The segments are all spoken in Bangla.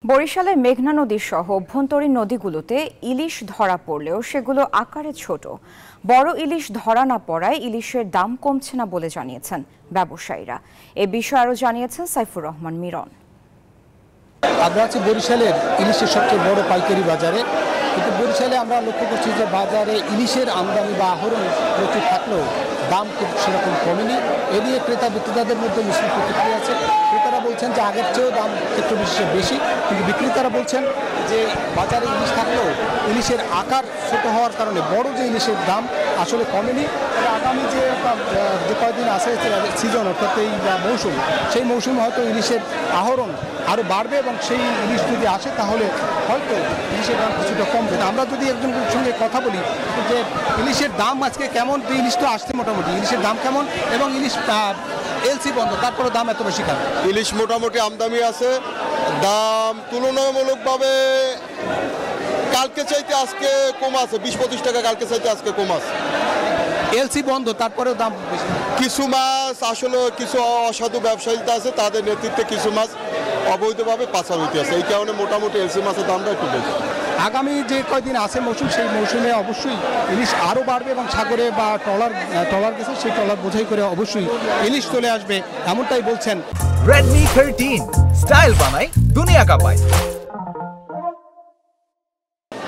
বরিশালের মেঘনা নদী সহ অভ্যন্তরীণ নদীগুলোতে ইলিশ ধরা পড়লেও সেগুলো আকারে ছোট। বড় ইলিশ ধরা না পড়ায় ইলিশের দাম কমছে না বলে জানিয়েছেন ব্যবসায়ীরা। এ বিষয়ে আরও জানিয়েছেন সাইফুর রহমান মিরন। আমরা আছি বরিশালের ইলিশের সবচেয়ে বড় পাইকারি বাজারে, কিন্তু বরিশালে আমরা লক্ষ্য করছি যে বাজারে ইলিশের আমদানি বা আহরণ প্রচুর থাকলেও দাম খুব সেরকম কমেনি। এ নিয়ে ক্রেতা বিক্রেতাদের মধ্যে মিশ্র প্রতিক্রিয়া আছে। ক্রেতারা বলছেন যে আগের চেয়েও দাম ক্ষেত্র বিশেষে বেশি, কিন্তু বিক্রেতারা বলছেন যে বাজারে ইলিশ থাকলেও ইলিশের আকার ছোট হওয়ার কারণে বড় যে ইলিশের দাম আসলে কমেনি। তবে আগামী যে কয়েকদিন আছে সিজন, অর্থাৎ এই মৌসুম, সেই মৌসুমে হয়তো ইলিশের আহরণ আরও বাড়বে এবং সেই ইলিশ যদি আসে তাহলে হয়তো ইলিশের দাম কিছুটা কমবে। আমরা যদি একজনের সঙ্গে কথা বলি যে ইলিশের দাম আজকে কেমন, ইলিশ তো আসছে মোটামুটি, ইলিশের দাম কেমন এবং ইলিশ এলসি বন্ধ, তারপরে দাম এত বেশি কেন? ইলিশ মোটামুটি আমদানি আছে, দাম তুলনামূলকভাবে কালকে চাইতে আজকে কম আছে, 20-25 টাকা কালকে চাইতে আজকে কম আছে। এলসি বন্ধ, তারপরেও দাম বেশি। কিছু মাছ আসলে কিছু অসাধু ব্যবসায়ীতে আছে, তাদের নেতৃত্বে কিছু মাছ অবৈধভাবে পাচার হইতে আছে, এই কারণে মোটামুটি এলসি মাছের দামটা একটু বেশি। আগামী যে কয়দিন আছে মৌসুম, সেই মৌসুমে অবশ্যই ইলিশ আরও বাড়বে এবং সাগরে বা ট্রলার গেছে, সেই ট্রলার বোঝাই করে অবশ্যই ইলিশ চলে আসবে, এমনটাই বলছেন। Redmi 13 স্টাইল বানাই দুনিয়া কাঁপায়।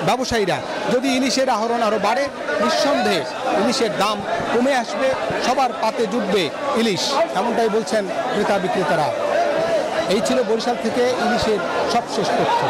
ব্যবসায়ীরা যদি ইলিশের আহরণ আরও বাড়ে, নিঃসন্দেহে ইলিশের দাম কমে আসবে, সবার পাতে জুটবে ইলিশ, এমনটাই বলছেন ক্রেতা বিক্রেতারা। এই ছিল বরিশাল থেকে ইলিশের সবশেষ তথ্য।